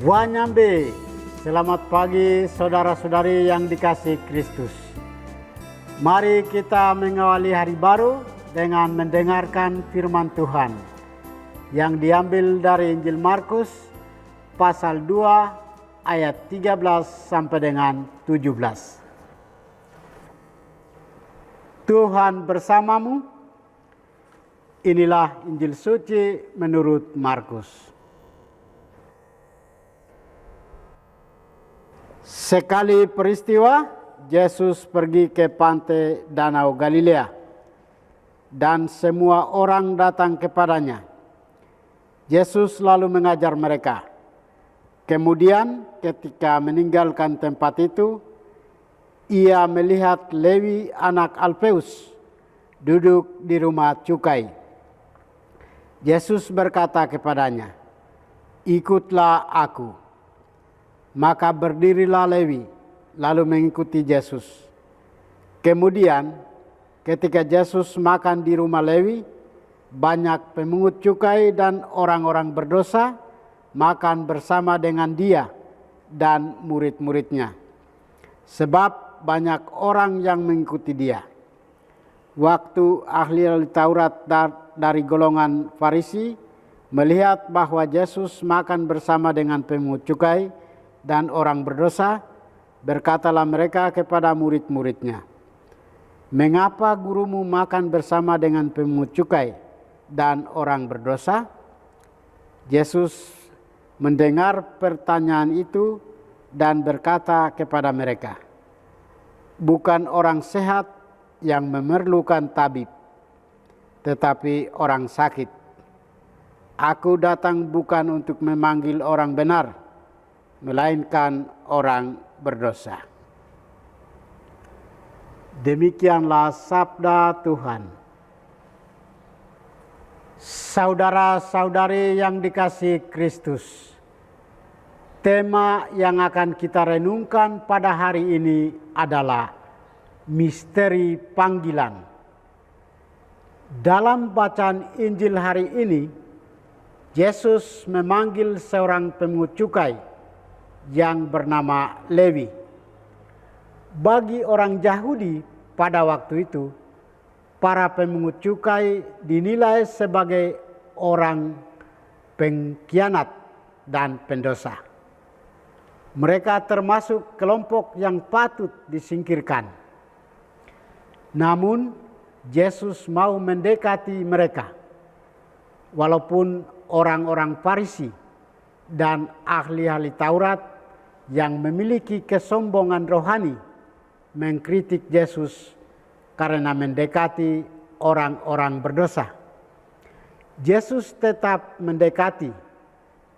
Wanyambe, selamat pagi saudara-saudari yang dikasihi Kristus. Mari kita mengawali hari baru dengan mendengarkan firman Tuhan yang diambil dari Injil Markus pasal 2 ayat 13 sampai dengan 17. Tuhan bersamamu. Inilah Injil suci menurut Markus. Sekali peristiwa, Yesus pergi ke pantai Danau Galilea dan semua orang datang kepadanya. Yesus lalu mengajar mereka. Kemudian ketika meninggalkan tempat itu, ia melihat Lewi anak Alfeus duduk di rumah cukai. Yesus berkata kepadanya, "Ikutlah aku." Maka berdirilah Lewi, lalu mengikuti Yesus. Kemudian, ketika Yesus makan di rumah Lewi, banyak pemungut cukai dan orang-orang berdosa makan bersama dengan dia dan murid-muridnya. Sebab banyak orang yang mengikuti dia. Waktu ahli Taurat dari golongan Farisi melihat bahwa Yesus makan bersama dengan pemungut cukai dan orang berdosa, berkatalah mereka kepada murid-muridnya, "Mengapa gurumu makan bersama dengan pemungut cukai dan orang berdosa?" Yesus mendengar pertanyaan itu dan berkata kepada mereka, "Bukan orang sehat yang memerlukan tabib, tetapi orang sakit. Aku datang bukan untuk memanggil orang benar, melainkan orang berdosa." Demikianlah sabda Tuhan. Saudara-saudari yang dikasihi Kristus, tema yang akan kita renungkan pada hari ini adalah misteri panggilan. Dalam bacaan Injil hari ini, Yesus memanggil seorang pemungut cukai yang bernama Lewi. Bagi orang Yahudi pada waktu itu, para pemungut cukai dinilai sebagai orang pengkhianat dan pendosa. Mereka termasuk kelompok yang patut disingkirkan. Namun, Yesus mau mendekati mereka. Walaupun orang-orang Farisi dan ahli-ahli Taurat yang memiliki kesombongan rohani mengkritik Yesus karena mendekati orang-orang berdosa, Yesus tetap mendekati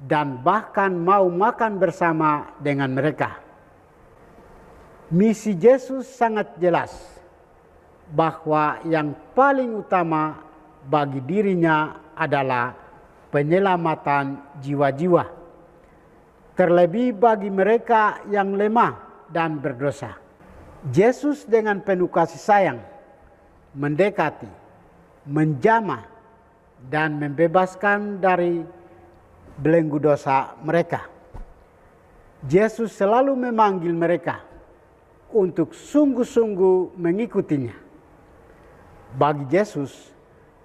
dan bahkan mau makan bersama dengan mereka. Misi Yesus sangat jelas bahwa yang paling utama bagi dirinya adalah penyelamatan jiwa-jiwa, terlebih bagi mereka yang lemah dan berdosa. Yesus dengan penuh kasih sayang mendekati, menjamah, dan membebaskan dari belenggu dosa mereka. Yesus selalu memanggil mereka untuk sungguh-sungguh mengikutinya. Bagi Yesus,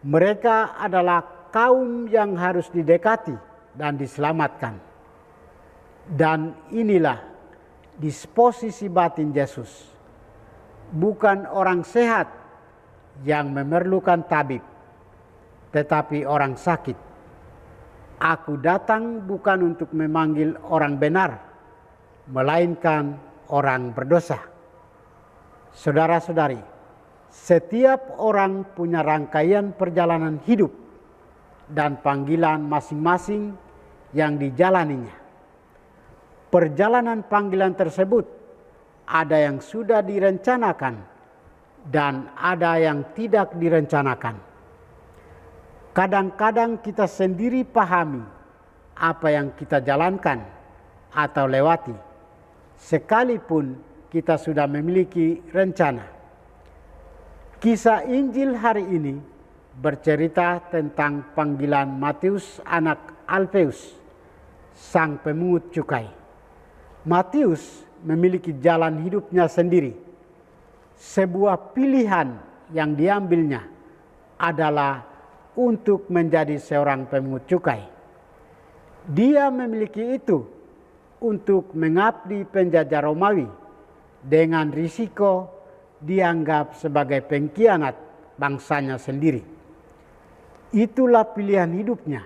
mereka adalah kaum yang harus didekati dan diselamatkan. Dan inilah disposisi batin Yesus. Bukan orang sehat yang memerlukan tabib, tetapi orang sakit. Aku datang bukan untuk memanggil orang benar, melainkan orang berdosa. Saudara-saudari, setiap orang punya rangkaian perjalanan hidup dan panggilan masing-masing yang dijalaninya. Perjalanan panggilan tersebut ada yang sudah direncanakan dan ada yang tidak direncanakan. Kadang-kadang kita sendiri pahami apa yang kita jalankan atau lewati, sekalipun kita sudah memiliki rencana. Kisah Injil hari ini bercerita tentang panggilan Matius anak Alfeus sang pemungut cukai. Matius memiliki jalan hidupnya sendiri. Sebuah pilihan yang diambilnya adalah untuk menjadi seorang pemungut cukai. Dia memiliki itu untuk mengabdi penjajah Romawi dengan risiko dianggap sebagai pengkhianat bangsanya sendiri. Itulah pilihan hidupnya.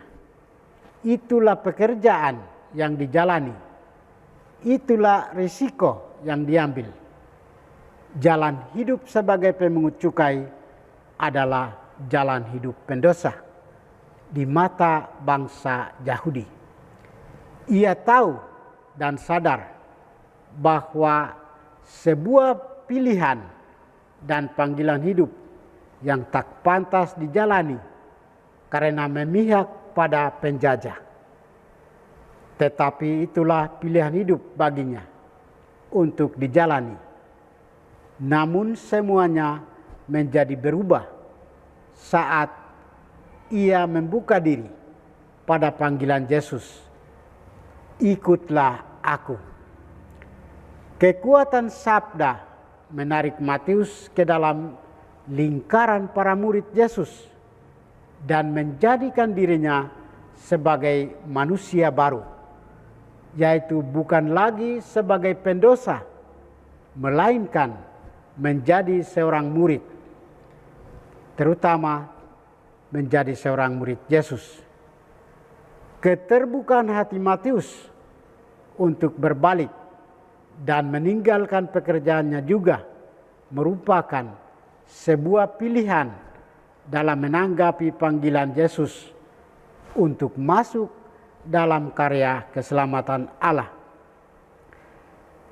Itulah pekerjaan yang dijalani. Itulah risiko yang diambil. Jalan hidup sebagai pemungut cukai adalah jalan hidup pendosa di mata bangsa Yahudi. Ia tahu dan sadar bahwa sebuah pilihan dan panggilan hidup yang tak pantas dijalani karena memihak pada penjajah. Tetapi itulah pilihan hidup baginya untuk dijalani. Namun semuanya menjadi berubah saat ia membuka diri pada panggilan Yesus. Ikutlah aku. Kekuatan sabda menarik Matius ke dalam lingkaran para murid Yesus dan menjadikan dirinya sebagai manusia baru, yaitu bukan lagi sebagai pendosa, melainkan menjadi seorang murid, terutama menjadi seorang murid Yesus. Keterbukaan hati Matius untuk berbalik dan meninggalkan pekerjaannya juga merupakan sebuah pilihan dalam menanggapi panggilan Yesus untuk masuk dalam karya keselamatan Allah.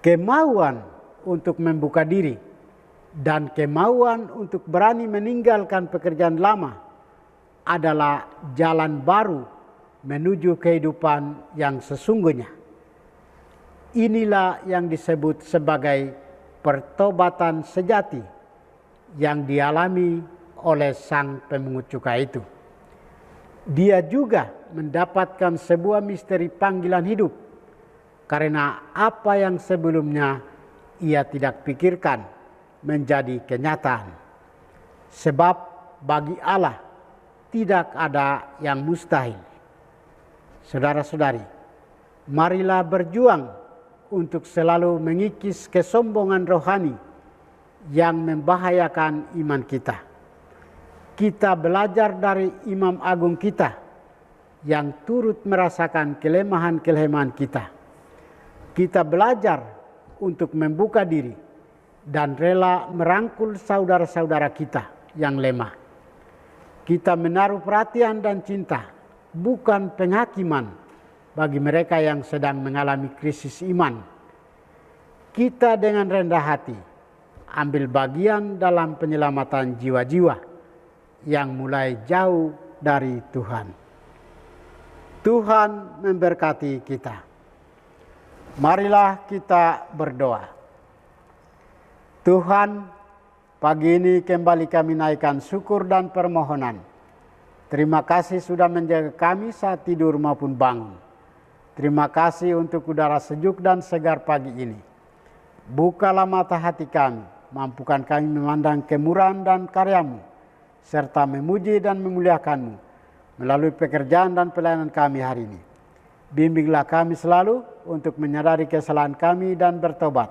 Kemauan untuk membuka diri dan kemauan untuk berani meninggalkan pekerjaan lama adalah jalan baru menuju kehidupan yang sesungguhnya. Inilah yang disebut sebagai pertobatan sejati yang dialami oleh sang pemungut cukai itu. Dia juga mendapatkan sebuah misteri panggilan hidup karena apa yang sebelumnya ia tidak pikirkan menjadi kenyataan. Sebab bagi Allah tidak ada yang mustahil. Saudara-saudari, marilah berjuang untuk selalu mengikis kesombongan rohani yang membahayakan iman kita. Kita belajar dari Imam Agung kita yang turut merasakan kelemahan-kelemahan kita. Kita belajar untuk membuka diri dan rela merangkul saudara-saudara kita yang lemah. Kita menaruh perhatian dan cinta, bukan penghakiman bagi mereka yang sedang mengalami krisis iman. Kita dengan rendah hati ambil bagian dalam penyelamatan jiwa-jiwa yang mulai jauh dari Tuhan. Tuhan memberkati kita. Marilah kita berdoa. Tuhan, pagi ini kembali kami naikkan syukur dan permohonan. Terima kasih sudah menjaga kami saat tidur maupun bangun. Terima kasih untuk udara sejuk dan segar pagi ini. Bukalah mata hati kami, mampukan kami memandang kemurahan dan karya-Mu, serta memuji dan memuliakan-Mu melalui pekerjaan dan pelayanan kami hari ini. Bimbinglah kami selalu untuk menyadari kesalahan kami dan bertobat,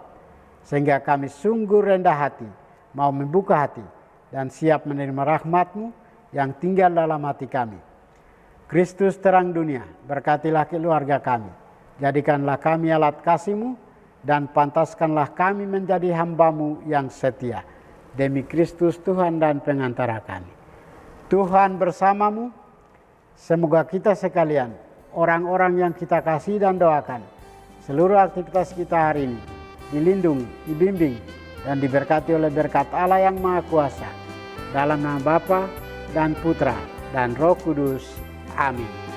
sehingga kami sungguh rendah hati, mau membuka hati, dan siap menerima rahmat-Mu yang tinggal dalam hati kami. Kristus terang dunia, berkatilah keluarga kami. Jadikanlah kami alat kasih-Mu, dan pantaskanlah kami menjadi hamba-Mu yang setia. Demi Kristus Tuhan dan pengantara kami. Tuhan bersama-Mu, semoga kita sekalian, orang-orang yang kita kasih dan doakan, seluruh aktivitas kita hari ini, dilindungi, dibimbing, dan diberkati oleh berkat Allah yang Maha Kuasa. Dalam nama Bapa dan Putra dan Roh Kudus. Amin.